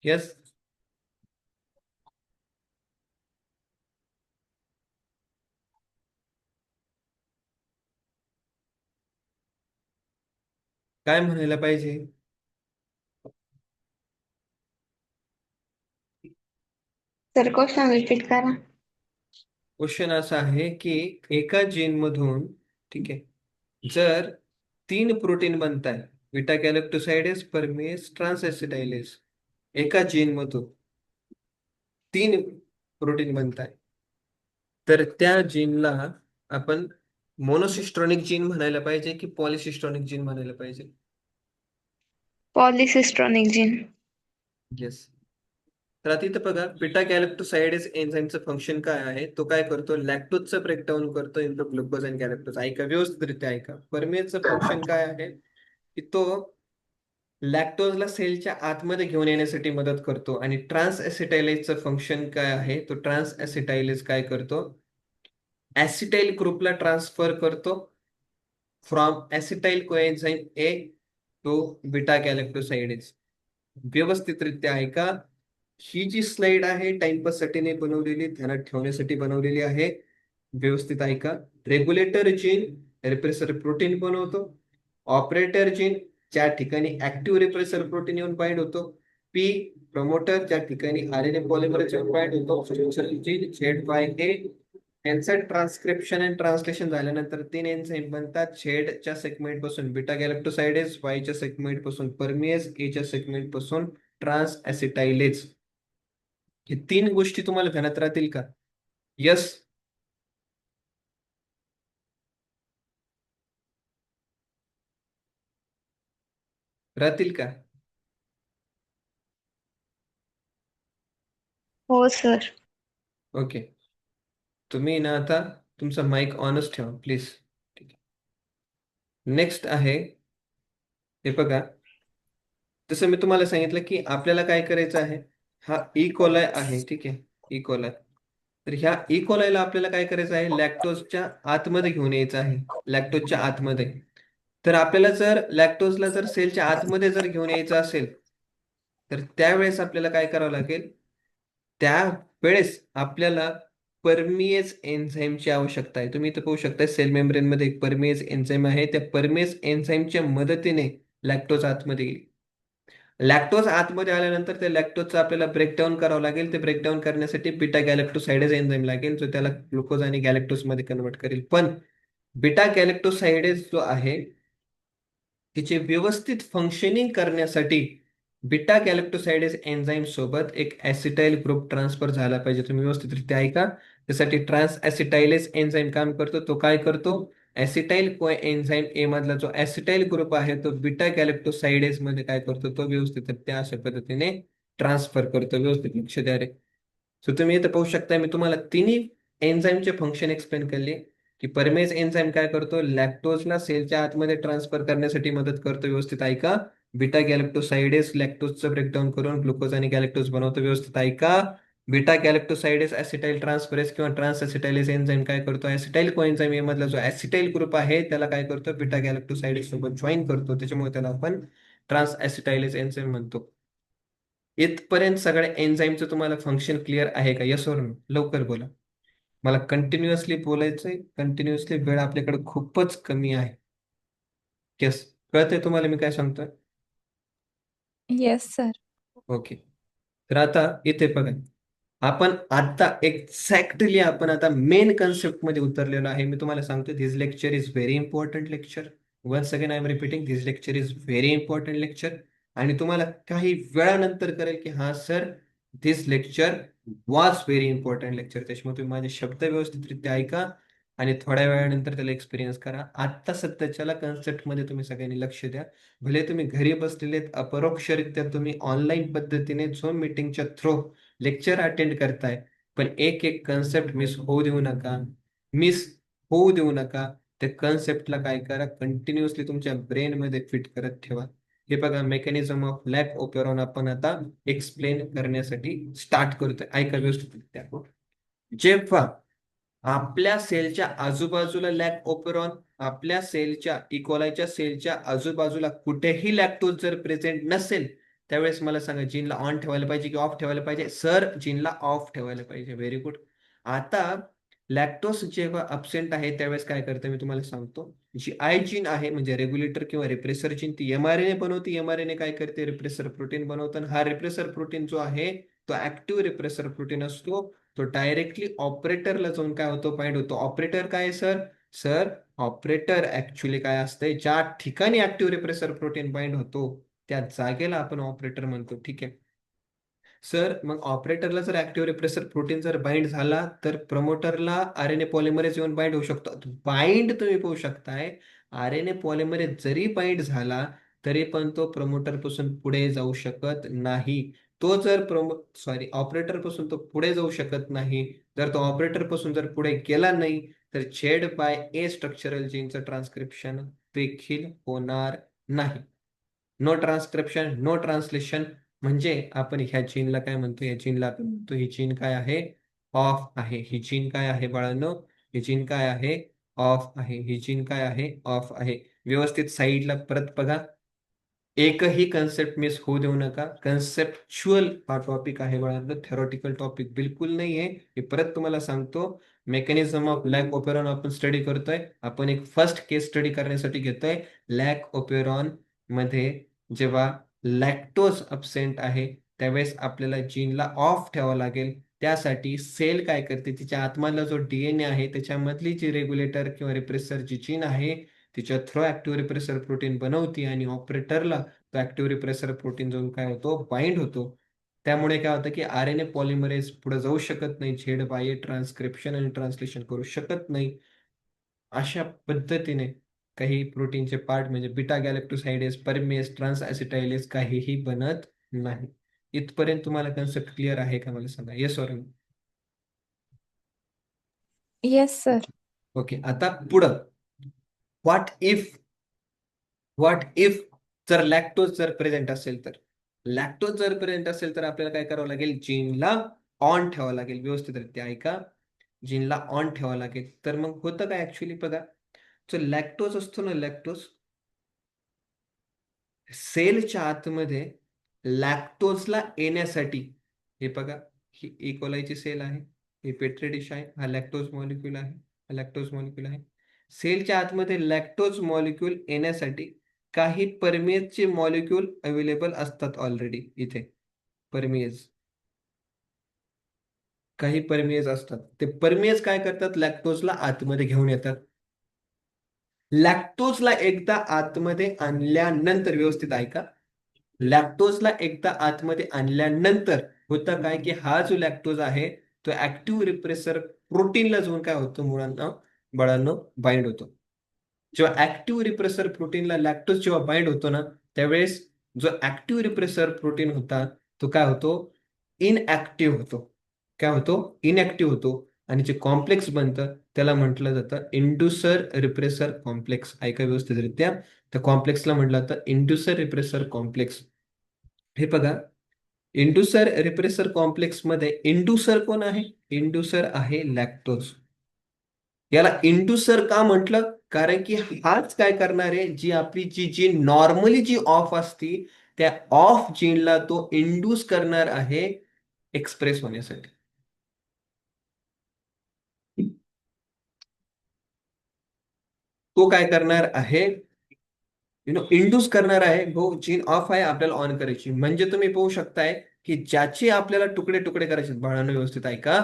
यस. काय म्हणायला पाहिजे? सर क्वेश्चन रिपीट करा. क्वेश्चन असा आहे की एका जीन मधून, ठीक आहे, जर 3 प्रोटीन बनताय, बीटा गॅलेक्टोसाइडेज, परमेस, ट्रान्सएसिटाइलेज, एका जीन मधून 3 प्रोटीन बनताय, तर त्या जीनला आपण मोनोसिस्ट्रॉनिक जीन म्हणायला पाहिजे की पॉलिसिस्ट्रॉनिक जीन म्हणायला पाहिजे? Polycistronic gene. येस. तर आता इथं बघा, बीटा गॅलेक्टोसाइडेज एन्झाईमचं फंक्शन काय आहे? तो काय करतो? लॅक्टोजचं ब्रेकडाऊन करतो इंटू ग्लुकोज अँड गॅलेक्टोज. ऐका व्यवस्थितरित्या ऐका. परमेजचं फंक्शन काय आहे? की तो लॅक्टोजला सेलच्या आतमध्ये घेऊन येण्यासाठी मदत करतो. आणि ट्रान्स ऍसिटायलेजचं फंक्शन काय आहे? तो ट्रान्स ऍसिटायलेज काय करतो? ऍसिटाइल ग्रुपला ट्रान्सफर करतो फ्रॉम ऍसिटाइल कोएन्झाइम ए टू बीटा गॅलेक्टोसाइडेज. व्यवस्थितरित्या ऐका. ही जी स्लाइड आहे टाइमपास साठी नाही बनवलेली, ध्यानात ठेवण्यासाठी बनवलेली आहे. व्यवस्थित ऐका. रेग्युलेटर जीन रिप्रेसर प्रोटीन बनवतो. ऑपरेटर जीन ज्या ठिकाणी ऍक्टिव्ह रिप्रेसर प्रोटीन येऊन बाइंड होतो. पी प्रमोटर ज्या ठिकाणी आरएनए पॉलिमरेज येऊन बाइंड होतो. स्ट्रक्चरल जीन झेड बाय ए. यांचं ट्रान्सक्रिप्शन अँड ट्रान्सलेशन झाल्यानंतर 3 एन्झाईम बनतात. झेडच्या सेगमेंट पासून बीटा गॅलेक्टोसाइडेज, वायच्या सेगमेंट पासून परमिएज, एच्या सेगमेंट पासून ट्रान्स ऍसिटाइलेज. हे 3 गोष्टी तुम्हाला ध्यानात राहतील का? यस. राहतील का? हो सर. ओके. तुम्ही ना आता तुमचा माईक ऑनच ठेवा प्लीज. ठीक आहे. नेक्स्ट आहे, हे बघा. जसं मी तुम्हाला सांगितलं की आपल्याला काय करायचं आहे. हा ई कोलाय आहे, ठीक आहे. E coli. तर ह्या ई कोलायला आपल्याला काय करायचं आहे, लॅक्टोजच्या आतमध्ये घेऊन यायचं आहे. लॅक्टोजच्या आतमध्ये. तर आपल्याला जर लॅक्टोजला जर सेलच्या आतमध्ये जर घेऊन यायचं असेल, तर त्यावेळेस आपल्याला काय करावं लागेल. त्यावेळेस आपल्याला परमिएज एन्झाईमची आवश्यकता आहे. तुम्ही इथं पाहू शकता सेल मेम्ब्रेन मध्ये एक परमिएज एन्झाईम आहे. त्या परमिएज एन्झाईमच्या मदतीने लॅक्टोज आतमध्ये येईल. लॅक्टोज आतमध्ये आल्यानंतर त्या लॅक्टोजचं आपल्याला ब्रेकडाऊन करावं लागेल. ते ब्रेकडाऊन करण्यासाठी बीटा गॅलेक्टोसाइडेज एन्झाईम लागेल, जो त्याला ग्लुकोज आणि गॅलेक्टोज मध्ये कन्वर्ट करेल. पण बीटा गॅलेक्टोसाइडेज जो आहे, तिचे व्यवस्थित फंक्शनिंग करण्यासाठी बीटा गॅलेक्टोसाइडेज एन्झाईम सोबत एक ऍसिटाइल ग्रुप ट्रान्सफर झाला पाहिजे. तुम्ही व्यवस्थितरित्या ऐका. त्यासाठी ट्रान्स ऍसिटाइलेज एन्झाईम काम करतो. तो काय करतो, ऍसिटाइल को एन्झाईम ए मधला जो ऍसिटाइल ग्रुप आहे तो बीटा गॅलेक्टोसाइडेज मध्ये काय करतो, तो व्यवस्थितरित्या अशा पद्धतीने ट्रान्सफर करतो. व्यवस्थित लक्ष द्या रे. सो तुम्ही इथं पाहू शकता, मी तुम्हाला तिन्ही एन्झाईमचे फंक्शन एक्सप्लेन केले. की परमेज एन्झाईम काय करतो, लॅक्टोजला सेलच्या आतमध्ये ट्रान्सफर करण्यासाठी मदत करतो. व्यवस्थित ऐका. बीटा गॅलेक्टोसाइडेज लॅक्टोजचं ब्रेकडाऊन करून ग्लुकोज आणि गॅलेक्टोज बनवतो. व्यवस्थित ऐका. बीटा गॅलेक्टोसाइडेज ऍसिटाइल ट्रान्सफरेज किंवा ट्रान्स ऍसिटाइलेज एन्झाईम काय करतो, ऍसिटाइल कोएन्झाईम मधला जो ऍसिटाइल ग्रुप आहे त्याला काय करतो, बीटा गॅलेक्टोसाइडेज सोबत जॉईन करतो. त्याच्यामुळे त्याला आपण ट्रान्स ऍसिटाइलेज एन्झाईम म्हणतो. इथपर्यंत सगळ्या एन्झाईमचं तुम्हाला फंक्शन क्लिअर आहे का? यस और नो? लवकर बोला. मला कंटिन्युअसली बोलायचंय. कंटिन्युअसली वेळ आपल्याकडे खूपच कमी आहे. येस, कळतंय तुम्हाला मी काय सांगतोय? Yes sir. ओके. तर आता इथे बघा, आपण आता एक्झॅक्टली आपण आता मेन कन्सेप्ट मध्ये उतरलेलो आहे. मी तुम्हाला सांगतो, this lecture is very important lecture. Once again I am repeating, this lecture is very important lecture. आणि तुम्हाला काही वेळानंतर कळेल की हा sir, this lecture was very important lecture. त्याच्यामुळे तुम्ही माझे शब्द व्यवस्थितरित्या ऐका आणि थोड्या वेळानंतर त्याला एक्सपिरियन्स करा. आत्ता सध्याच्याला कन्सेप्टमध्ये तुम्ही सगळ्यांनी लक्ष द्या. भले तुम्ही घरी बसलेले अपरोक्षरित्या तुम्ही ऑनलाईन पद्धतीने झूम मीटिंगच्या थ्रू लेक्चर अटेंड करताय, पण एक एक कन्सेप्ट मिस होऊ देऊ नका. मिस होऊ देऊ नका. त्या कन्सेप्टला काय करा, कंटिन्युअसली तुमच्या ब्रेनमध्ये फिट करत ठेवा. हे बघा, मेकॅनिझम ऑफ लॅक ओपेरॉन आपण आता एक्सप्लेन करण्यासाठी स्टार्ट करतोय. ऐका व्यवस्थित. जेव्हा आपल्या सेलच्या आजूबाजूला लॅक ओपेरॉन, आपल्या सेलच्या इकोलायच्या सेलच्या आजूबाजूला कुठेही लॅक्टोज जर प्रेझेंट नसेल, त्यावेळेस मला सांगा, जीनला ऑन ठेवायला पाहिजे की ऑफ ठेवायला पाहिजे? सर, जीनला ऑफ ठेवायला पाहिजे. Very good. आता लॅक्टोज जेव्हा अब्सेंट आहे त्यावेळेस काय करतं मी तुम्हाला सांगतो. जी आय जीन आहे म्हणजे रेग्युलेटर किंवा रिप्रेसर जीन, ती एमआरएनए बनवते. एमआरएनए काय करते, रिप्रेसर प्रोटीन बनवतं. हा रिप्रेसर प्रोटीन जो आहे तो ऍक्टिव्ह रिप्रेसर प्रोटीन असतो. तो डायरेक्टली ऑपरेटरला जाऊन काय होतो, बाइंड होतो. ऑपरेटर काय सर? सर, ऑपरेटर ऍक्च्युली काय असतंय, ज्या ठिकाणी ऍक्टिव्ह रिप्रेसर प्रोटीन बाइंड होतो त्या जागेला आपण ऑपरेटर म्हणतो. ठीक आहे सर. मग ऑपरेटरला जर ऍक्टिव्ह रिप्रेसर प्रोटीन जर बाइंड झाला तर प्रमोटरला आरएनए पॉलिमरेज येऊन बाइंड होऊ शकतो. बाइंड तुम्ही पाहू शकताय, आरएनए पॉलिमरेज जरी बाइंड झाला तरी पण तो प्रमोटर पासून पुढे जाऊ शकत नाही. तो जर ऑपरेटर पासून तो पुढे जाऊ शकत नाही. जर तो ऑपरेटर पासून जर पुढे गेला नाही तर झेड बाय ए स्ट्रक्चरल जीनचं ट्रान्सक्रिप्शन देखील होणार नाही. No transcription, no translation. म्हणजे आपण ह्या जीनला काय म्हणतो, या जीनला आपण म्हणतो ही जीन काय आहे, ऑफ आहे. ही जीन काय आहे बाळांनो, ही जीन काय आहे, ऑफ आहे. ही जीन काय आहे, ऑफ आहे. व्यवस्थित साईडला परत बघा. एकही कन्सेप्ट मिस होऊ देऊ नका. कन्सेप्च्युअल हा टॉपिक आहे बाळांनो, थेरॉटिकल टॉपिक बिलकुल नाहीये. हे परत तुम्हाला सांगतो. मेकॅनिझम ऑफ लॅक ओपेरॉन आपण स्टडी करतोय. आपण एक फर्स्ट केस स्टडी करण्यासाठी घेतोय. लॅक ओपेरॉन मध्ये जेव्हा लॅक्टोज अब्सेंट आहे त्यावेळेस आपल्याला जीनला ऑफ ठेवावं लागेल. त्यासाठी सेल काय करते, तिच्या आतमधला जो डीएनए आहे त्याच्यामधली जी रेग्युलेटर किंवा रिप्रेसर जी जीन आहे तिच्या थ्रो ऍक्टिव्ह रिप्रेसर प्रोटीन बनवती आणि ऑपरेटरला तो ऍक्टिव्ह रिप्रेसर प्रोटीन जाऊन काय होतो, बाइंड होतो. त्यामुळे काय होतं की आरएनए पॉलिमरेज पुढे जाऊ शकत नाही, झेड बाय ट्रान्सक्रिप्शन आणि ट्रान्सलेशन करू शकत नाही. अशा पद्धतीने काही प्रोटीनचे पार्ट म्हणजे बीटा गॅलेक्टोसाइडेज, परमेज, ट्रान्स ऍसिटाइलेज काहीही बनत नाही. इथपर्यंत तुम्हाला कन्सेप्ट क्लिअर आहे का मला सांगा, yes or no? Yes sir. Okay. आता पुढं व्हॉट इफ जर लॅक्टोज जर प्रेझेंट असेल तर, लॅक्टोज जर प्रेझेंट असेल तर आपल्याला काय करावं लागेल, जीनला ऑन ठेवावं लागेल. व्यवस्थितरित्या ऐका, जीनला ऑन ठेवावं लागेल. तर मग होतं काय ऍक्च्युली बघा, जो लॅक्टोज असतो ना, लॅक्टोज सेलच्या आतमध्ये लॅक्टोजला येण्यासाठी, हे बघा, ही इकोलायची सेल आहे, ही पेट्री डिश आहे, हा लॅक्टोज मॉलिक्यूल आहे, हा लॅक्टोज मॉलिक्यूल आहे. सेलच्या आतमध्ये लॅक्टोज मॉलिक्यूल येण्यासाठी काही परमेजचे मॉलिक्यूल अवेलेबल असतात ऑलरेडी. इथे परमेज, काही परमेज असतात. ते परमेज काय करतात, लॅक्टोजला आतमध्ये घेऊन येतात. लॅक्टोजला एकदा आतमध्ये आणल्यानंतर, व्यवस्थित ऐका, लॅक्टोजला एकदा आतमध्ये आणल्यानंतर होतं काय की हा जो लॅक्टोज आहे तो ऍक्टिव्ह रिप्रेसर प्रोटीनला जाऊन काय होतं, मुलांना बाळांनो, बाइंड होतो. जेव्हा ऍक्टिव्ह रिप्रेसर प्रोटीनला लॅक्टोज जेव्हा बाइंड होतो ना, त्यावेळेस जो ऍक्टिव्ह रिप्रेसर प्रोटीन होता तो काय होतो, इनऍक्टिव्ह होतो. काय होतो, इनऍक्टिव्ह होतो. आणि जे कॉम्प्लेक्स बनतं त्याला म्हटलं जातं इंड्युसर रिप्रेसर कॉम्प्लेक्स. ऐका व्यवस्थितरित्या, त्या कॉम्प्लेक्सला म्हटलं जातं इंड्युसर रिप्रेसर कॉम्प्लेक्स. हे बघा, इंड्युसर रिप्रेसर कॉम्प्लेक्स मध्ये इंड्युसर कोण आहे, इंड्युसर आहे लॅक्टोज. याला इंड्युसर का म्हटलं, कारण की हाच काय करणार आहे, जी आपली जी नॉर्मली जी ऑफ असती त्या ऑफ जीनला तो इंड्यूस करणार आहे एक्सप्रेस होण्यासाठी. तो काय करणार आहे, इंड्यूस करणार आहे. भाऊ जीन ऑफ आहे, आपल्याला ऑन करायची. म्हणजे तुम्ही पाहू शकताय की ज्याचे आपल्याला तुकडे तुकडे करायचे, बाळांनो व्यवस्थित ऐका,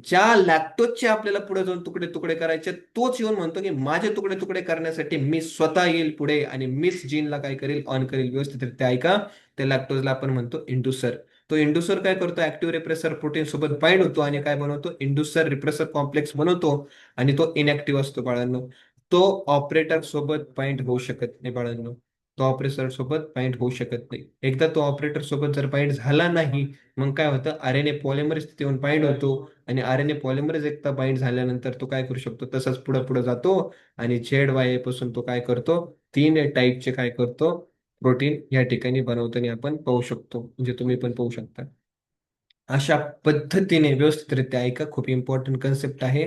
ज्या लॅक्टोजचे आपल्याला पुढे जाऊन तुकडे तुकडे करायचे, तोच येऊन म्हणतो की माझे तुकडे तुकडे करण्यासाठी मी स्वतः येईल पुढे आणि मीच जीनला काय करेल, ऑन करेल. व्यवस्थितरित्या ऐका, त्या लॅक्टोजला आपण म्हणतो इंड्युसर. तो इंड्युसर काय करतो, ऍक्टिव्ह रिप्रेसर प्रोटीन सोबत बाइंड होतो आणि काय बनवतो, इंड्युसर रिप्रेसर कॉम्प्लेक्स बनवतो. आणि तो इनॅक्टिव्ह असतो बाळांनो. तो ऑपरेटर सोबत बाइंड होऊ शकत नाही बाळांनो. तो ऑपरेटर सोबत बाइंड होऊ शकत नाही. एकदा तो ऑपरेटर सोबत जर बाइंड झाला नाही, मग काय होतं, आरएनए पॉलिमरेज तिथे येऊन बाइंड होतो. आणि आरएनए पॉलिमरेज एकदा बाइंड झाल्यानंतर तो काय करू शकतो, तसंच पुढे पुढे जातो आणि झेड वाय पासून तो काय करतो, 3 टाईपचे काय करतो, प्रोटीन या ठिकाणी बनवताना आपण पाहू शकतो. म्हणजे तुम्ही पण पाहू शकता. अशा पद्धतीने व्यवस्थितरित्या ऐका, खूप इम्पॉर्टंट कन्सेप्ट आहे.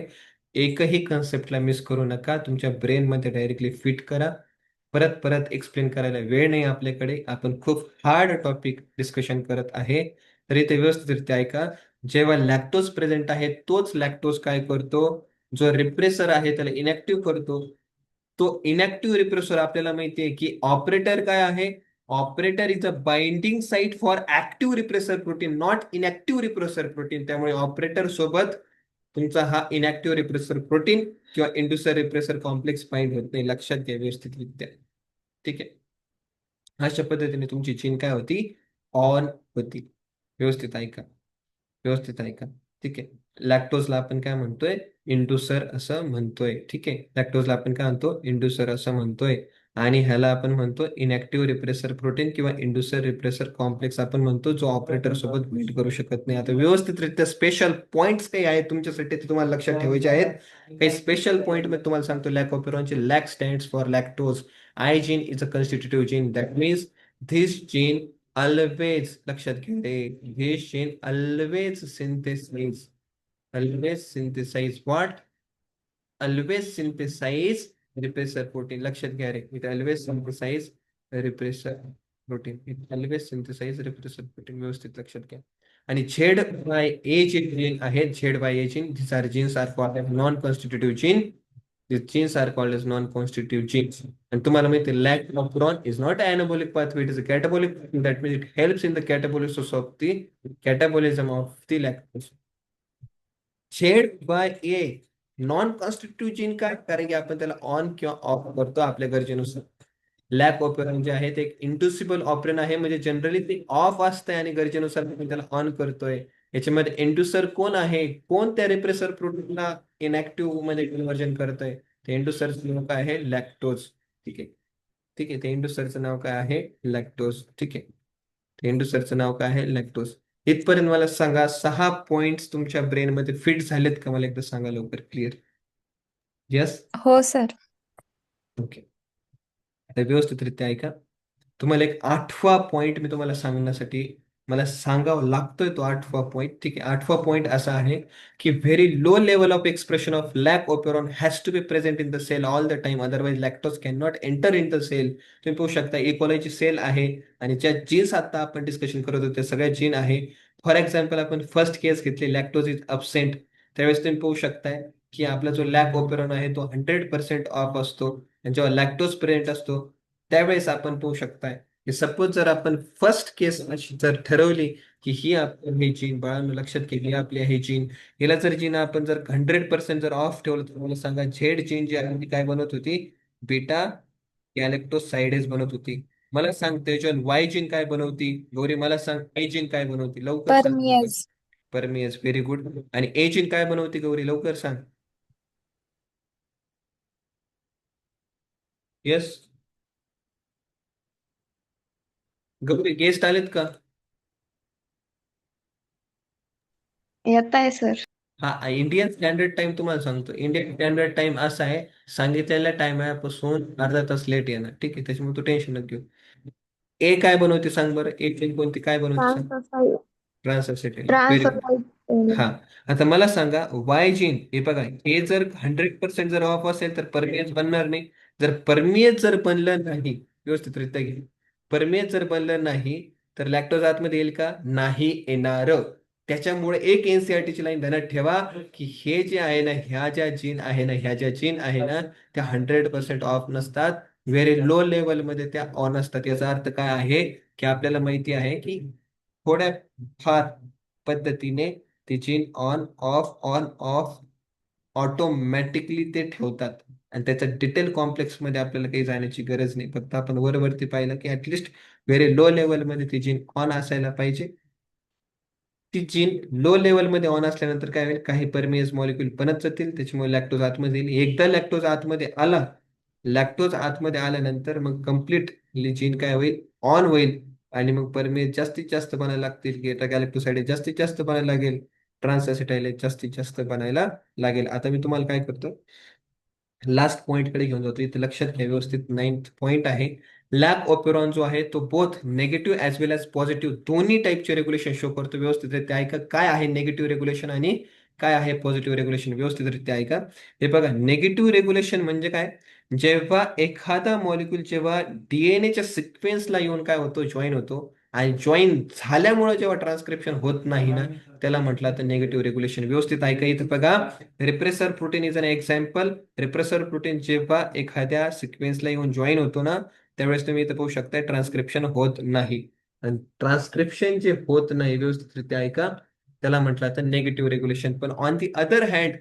एकही कन्सेप्टला मिस करू नका, तुमच्या ब्रेनमध्ये डायरेक्टली फिट करा. परत परत एक्सप्लेन करायला वेळ नाही आपल्याकडे, आपण खूप हार्ड टॉपिक डिस्कशन करत आहे. तर इथे व्यवस्थितरित्या ऐका, जेव्हा लॅक्टोज प्रेझेंट आहे तोच लॅक्टोज काय करतो, जो रिप्रेसर आहे त्याला इनॅक्टिव्ह करतो. तो इनॅक्टिव्ह रिप्रेसर आपल्याला माहिती आहे की ऑपरेटर काय आहे, operator is a binding site for active repressor protein, not inactive repressor protein. त्यामुळे ऑपरेटर सोबत तुमचा हा इनॅक्टिव्ह रिप्रेसर प्रोटीन किंवा इंड्युसर रिप्रेसर कॉम्प्लेक्स बाइंड होत नाही. लक्षात घ्या व्यवस्थितरित्या. ठीक आहे. अशा पद्धतीने तुमची चीन काय होती, ऑन होती. व्यवस्थित ऐका, व्यवस्थित ऐका. ठीक आहे. लॅक्टोजला आपण काय म्हणतोय, इंड्युसर असं म्हणतोय. ठीक आहे. लॅक्टोजला आपण काय म्हणतो, इंड्युसर असं म्हणतोय. आणि ह्याला आपण म्हणतो इनॅक्टिव्ह रिप्रेसर प्रोटीन किंवा इंड्युसर रिप्रेसर कॉम्प्लेक्स आपण म्हणतो, जो ऑपरेटर सोबत बाइंड करू शकत नाही. आता व्यवस्थितरित्या स्पेशल पॉइंट्स काही आहेत तुमच्यासाठी, ते तुम्हाला लक्षात ठेवायचे आहेत. काही स्पेशल पॉइंट मी तुम्हाला सांगतो. लॅकोपेरॉनचे lac stands for lactose. I gene is a constitutive gene. That means this gene always, लक्षात घ्या रे, हे शेन always synthesize what, always synthesize repressor protein. लक्षात घ्या रे, it always synthesize repressor protein it always synthesise repressor protein, व्यवस्थित लक्षात घ्या. आणि झेड बाय ए जे जीन आहेत, Z by A gene, these are genes are called as non-constitutive gene. These genes are called as non-constitutive genes. आणि तुम्हाला माहिती आहे lack of neuron is not an anabolic pathway, it is a catabolic pathway. That means it helps in the catabolism of the lactose. Z by A non constitutive gene काय, कारण की आपण त्याला on किंवा ऑफ करतो आपल्या गरजेनुसार. Lakh operon जे आहे ते एक इंड्युसिबल ऑपरेन आहे, म्हणजे जनरली ते ऑफ असतंय आणि गरजेनुसार आपण त्याला ऑन करतोय. याच्यामध्ये इंड्युसर कोण आहे, कोण त्या रिप्रेसर प्रोटीनला इनॅक्टिव्ह मध्ये कन्व्हर्जन करतोय, ते इंड्युसरचं नाव काय आहे, लॅक्टोज. ठीक आहे, ठीक आहे, ते इंड्युसरचं नाव काय आहे, लॅक्टोज. ठीक आहे, ते इंड्युसरचं नाव काय आहे, लॅक्टोज. इथपर्यंत मला सांगा 6 पॉइंट्स तुमच्या ब्रेन मध्ये फिट झालेत का, मला एकदा सांगा लवकर. क्लिअर? यस. हो सर. ओके, आता व्यवस्थितरित्या ऐका. तुम्हाला एक 8वा पॉइंट मी तुम्हाला सांगण्यासाठी मला सांगावं लागतोय, तो 8वा पॉइंट. ठीक आहे, 8वा पॉइंट असा आहे की very low level of expression of lac operon has to be present in the cell all the time, otherwise lactose can not enter in the cell. तुम्ही पाहू शकता इकोलायची सेल आहे आणि ज्या जीन्स आता आपण डिस्कशन करत होतो त्या सगळ्या जीन आहे. फॉर एक्झाम्पल आपण फर्स्ट केस घेतली, लॅक्टोज इज अबसेंट, त्यावेळेस तुम्ही पाहू शकताय की आपला जो लॅक ऑपेरॉन आहे तो 100% ऑफ असतो. आणि जेव्हा लॅक्टोज प्रेझेंट असतो त्यावेळेस आपण पाहू शकताय की सपोज जर आपण फर्स्ट केस अशी जर ठरवली की ही आपण हे जीन, बाळांनो लक्षात घ्या, ही आपली आहे जीन, हिला जर जीन आपण जर 100% जर ऑफ ठेवलं तर मला सांगा झेड जीन जी आहे ती काय बनत होती, बीटा गॅलेक्टोसाइडेज बनत होती. मला सांग तेजन वाय जीन काय बनवती, गौरी मला सांग आय जीन काय बनवती, लवकर सांग लवकर. परमियज. परमियस, व्हेरी गुड. आणि ए जीन काय बनवती गौरी, लवकर सांग. येस गौरी, गेस्ट आलेत का? येत आहे सर. हा, इंडियन स्टँडर्ड टाइम तुम्हाला सांगतो. इंडियन स्टँडर्ड टाइम असा आहे, सांगितलेल्या टायमापासून अर्धा तास लेट येणार. ठीक आहे, त्याच्यामुळे तू टेन्शन नको घेऊ. ए काय बनवते सांग बरं, ए चेन कोणती काय बनवते सांग. ट्रान्सअसेटाइल, व्हेरी गुड. ट्रान्सफर. हा, आता मला सांगा वाय जीन, हे बघा हे जर 100% जर ऑफ असेल तर परमियस बनणार नाही. जर परमियस जर बनलं नाही, व्यवस्थितरित्या घे, परमियस जर बनलं नाही तर लॅक्टोज आतमध्ये येईल का, नाही येणार. त्याच्यामुळे एक एनसीआरटीची लाईन ध्यानात ठेवा की हे जे आहे ना, ह्या ज्या जीन आहे ना, ह्या ज्या जीन आहे ना त्या 100% ऑफ नसतात, व्हेरी लो लेवलमध्ये त्या ऑन असतात. याचा अर्थ काय आहे की आपल्याला माहिती आहे की थोड्या फार पद्धतीने ते जीन ऑन ऑफ ऑटोमॅटिकली ते ठेवतात. आणि त्याच्या डिटेल कॉम्प्लेक्स मध्ये आपल्याला काही जाण्याची गरज नाही, फक्त आपण वरवरती पाहिलं की ऍटलिस्ट व्हेरी लो लेवलमध्ये ती जीन ऑन असायला पाहिजे. ती जीन लो लेवलमध्ये ऑन असल्यानंतर काय होईल, काही परमियस मॉलिक्यूल बनत जातील, त्याच्यामुळे लॅक्टोज आतमध्ये येईल. एकदा लॅक्टोज आतमध्ये आला, लॅक्टोज आतमध्ये आल्यानंतर मग कम्प्लीटली जीन काय होईल, ऑन होईल. आणि मग परमियस जास्तीत जास्त बनायला लागतील, गेटा गॅलेक्टोसाइड जास्तीत जास्त बनायला लागेल, ट्रान्सएसिटाइल जास्तीत जास्त बनायला लागेल. आता मी तुम्हाला काय करतो, लास्ट पॉइंट कडे घेऊन जातो. इथे लक्षात घ्या व्यवस्थित, 9th पॉइंट आहे. लॅक ऑपेरॉन जो आहे तो बोथ नेगेटिव्ह ऍज वेल एज पॉझिटिव्ह दोन्ही टाईपचे रेग्युलेशन शो करतो. व्यवस्थितरित्या ऐका, काय आहे नेगेटिव्ह रेग्युलेशन आणि काय आहे पॉझिटिव्ह रेग्युलेशन, व्यवस्थितरित्या ऐका. हे बघा, नेगेटिव्ह रेग्युलेशन म्हणजे काय, जेव्हा एखादा मॉलिक्यूल जेव्हा डीएनएच्या सिक्वेन्सला येऊन काय होतो, जॉईन होतो, आणि जॉईन झाल्यामुळे जेव्हा ट्रान्सक्रिप्शन होत नाही ना, त्याला म्हटलं तर नेगेटिव्ह रेग्युलेशन. व्यवस्थित ऐका, इथं बघा, repressor protein is an example. Repressor protein जेव्हा एखाद्या सिक्वेन्सला येऊन जॉईन होतो ना, त्यावेळेस तुम्ही इथं पाहू शकता ट्रान्सक्रिप्शन होत नाही. आणि ट्रान्सक्रिप्शन जे होत नाही, व्यवस्थितरित्या ऐका, त्याला म्हटलं तर निगेटिव्ह रेग्युलेशन. पण ऑन दी अदर हँड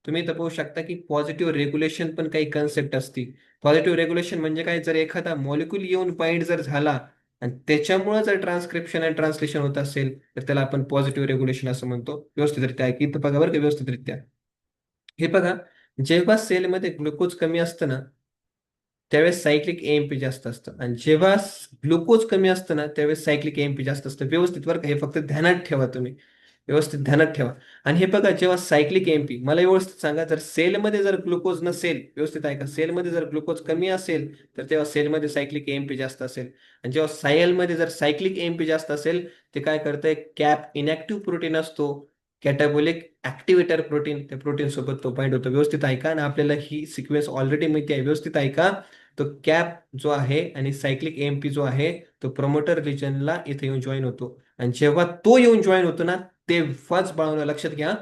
तुम्ही इथं पाहू शकता की पॉझिटिव्ह रेग्युलेशन पण काही कन्सेप्ट असते. पॉझिटिव्ह रेग्युलेशन म्हणजे काय, जर एखादा मॉलिक्यूल येऊन बाइंड जर झाला आणि त्याच्यामुळे जर ट्रान्सक्रिप्शन आणि ट्रान्सलेशन होत असेल तर त्याला आपण पॉझिटिव्ह रेग्युलेशन असं म्हणतो. व्यवस्थितरित्या ऐका, इथं बघा बरं का व्यवस्थितरित्या. हे बघा, जेव्हा सेलमध्ये ग्लुकोज कमी असतं ना त्यावेळेस सायक्लिक एएमपी जास्त असतं, आणि जेव्हा ग्लुकोज कमी असतं ना त्यावेळेस सायक्लिक एएमपी जास्त असतं. व्यवस्थित बरं का, हे फक्त ध्यानात ठेवा तुम्ही, व्यवस्थित ध्यानात ठेवा. आणि हे बघा, जेव्हा सायक्लिक एएमपी, मला व्यवस्थित सांगा, जर सेलमध्ये जर ग्लुकोज नसेल, व्यवस्थित ऐका, सेलमध्ये जर ग्लुकोज कमी असेल तर तेव्हा सेलमध्ये सायक्लिक एएमपी जास्त असेल. आणि जेव्हा सायलमध्ये जर सायक्लिक एएमपी जास्त असेल, ते काय करतंय, कॅप इनॅक्टिव्ह प्रोटीन असतो, कॅटाबोलिक ऍक्टिव्हेटर प्रोटीन, त्या प्रोटीन सोबत तो बाइंड होतो. व्यवस्थित ऐका, आणि आपल्याला ही सिक्वेन्स ऑलरेडी माहिती आहे. व्यवस्थित ऐका, तो कॅप जो आहे आणि सायक्लिक एएमपी जो आहे तो प्रमोटर रिजनला इथे येऊन जॉईन होतो. आणि जेव्हा तो येऊन जॉईन होतो ना, तेव्हाच बाळांनो लक्षात घ्या,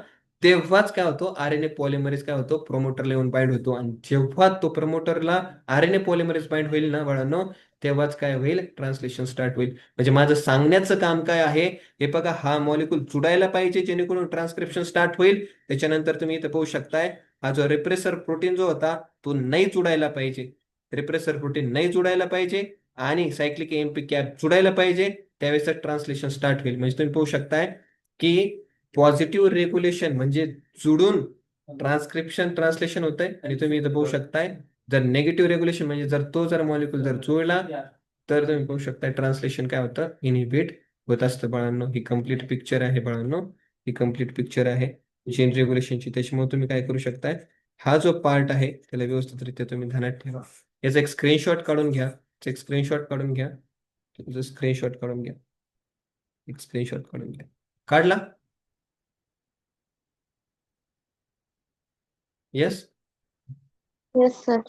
तेव्हाच काय होतो, आरएनए पॉलिमरेज काय होतो, प्रोमोटरला येऊन बाइंड होतो. आणि जेव्हा तो प्रमोटरला आरएनए पॉलिमरेज बाइंड होईल ना बाळांनो, तेव्हाच काय होईल, ट्रान्सलेशन स्टार्ट होईल. म्हणजे माझं सांगण्याचं काम काय आहे, हे बघा, हा मॉलिक्यूल जुडायला पाहिजे जेणेकरून ट्रान्सक्रिप्शन स्टार्ट होईल. त्याच्यानंतर तुम्ही इथे पाहू शकताय, हा जो रिप्रेसर प्रोटीन जो होता तो नाही जुडायला पाहिजे. रिप्रेसर प्रोटीन नाही जुडायला पाहिजे आणि सायक्लिक एएमपी कॅप जुडायला पाहिजे, त्यावेळेस ट्रान्सलेशन स्टार्ट होईल. म्हणजे तुम्ही पाहू शकताय की पॉझिटिव्ह रेग्युलेशन म्हणजे जुडून ट्रान्सलेशन होत आहे. आणि तुम्ही इथं पाहू शकताय, जर निगेटिव्ह रेग्युलेशन म्हणजे जर मॉलिक्यूल जर जुळला, तर तुम्ही पाहू शकताय ट्रान्सलेशन काय होतं, इनहिबिट होत असतं बाळांनो. ही कम्प्लीट पिक्चर आहे बाळांनो, ही कम्प्लीट पिक्चर आहे जीन रेग्युलेशनची. त्याच्यामुळे तुम्ही काय करू शकताय, हा जो पार्ट आहे त्याला व्यवस्थितरित्या तुम्ही ध्यानात ठेवा. याचा एक स्क्रीनशॉट काढून घ्या, एक स्क्रीनशॉट काढून घ्या, स्क्रीनशॉट काढून घ्या, एक स्क्रीनशॉट काढून घ्या. काढला? येस. Yes sir.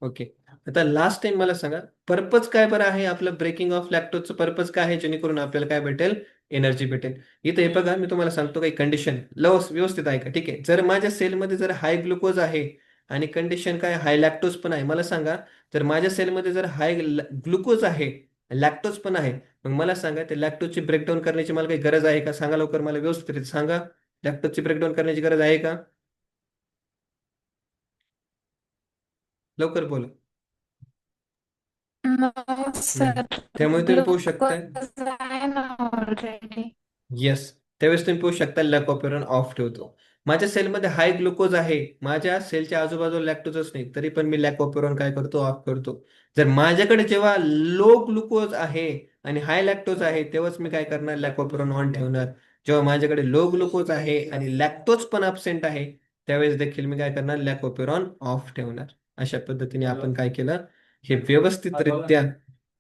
ओके. आता लास्ट टाइम मला सांगा, पर्पज काय बरं आहे आपलं ब्रेकिंग ऑफ लॅक्टोजचं पर्पज काय आहे, जेणेकरून आपल्याला काय भेटेल, एनर्जी भेटेल. इथे हे बघा, मी तुम्हाला सांगतो काही कंडिशन व्यवस्थित आहे का, ठीक आहे. जर माझ्या सेलमध्ये जर हाय ग्लुकोज आहे आणि कंडिशन काय, हाय लॅक्टोज पण आहे, मला सांगा, जर माझ्या सेलमध्ये जर हाय ग्लुकोज आहे, लॅक्टोज पण आहे, मग मला सांगा ते लॅक्टोजची ब्रेकडाऊन करण्याची मला काही गरज आहे का, सांगा लवकर मला, व्यवस्थित सांगा, लॅक्टोजची ब्रेकडाऊन करण्याची गरज आहे का, लवकर बोला. नो नाही. सर. त्यामुळे तुम्ही पाहू शकता, ग्लुकोज आहे ना ऑलरेडी. येस, त्यावेळेस तुम्ही पाहू शकता लॅकोपेरॉन ऑफ ठेवतो. माझ्या सेलमध्ये हाय ग्लुकोज आहे, माझ्या सेलच्या आजूबाजूला लॅक्टोजच नाही, तरी पण मी लॅकोपेरॉन काय करतो, ऑफ करतो. जर माझ्याकडे जेव्हा लो ग्लुकोज आहे आणि हाय लॅक्टोज आहे, तेव्हाच मी काय करणार, लॅकोपेरॉन ऑन ठेवणार. जेव्हा माझ्याकडे लो ग्लुकोज आहे आणि लॅक्टोज पण अब्सेंट आहे, त्यावेळेस देखील मी काय करणार, लॅकोपेरॉन ऑफ ठेवणार. अशा पद्धतीने आपण काय केलं, हे व्यवस्थितरित्या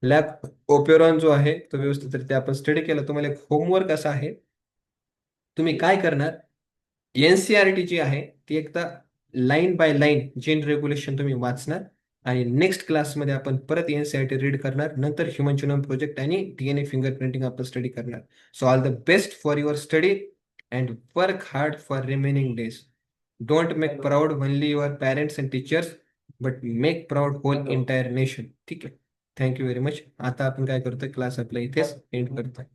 लॅब ओपेरॉन जो आहे तो व्यवस्थितरित्या आपण स्टडी केला. तुम्हाला एक होमवर्क असा आहे, तुम्ही काय करणार, एनसीआरटी जी आहे ती एकदा line by line gene regulation तुम्ही वाचणार आणि नेक्स्ट क्लासमध्ये आपण परत एनसीआरटी रीड करणार, नंतर ह्युमन जिनोम प्रोजेक्ट आणि डीएनए फिंगरप्रिंटिंग आपण स्टडी करणार. So all the best for your study and work hard for remaining days. Don't make proud only your parents and teachers, but make proud whole entire nation. ठीक आहे. Thank you very much. आता आपण काय करतोय, class आपला इथेच end करतोय.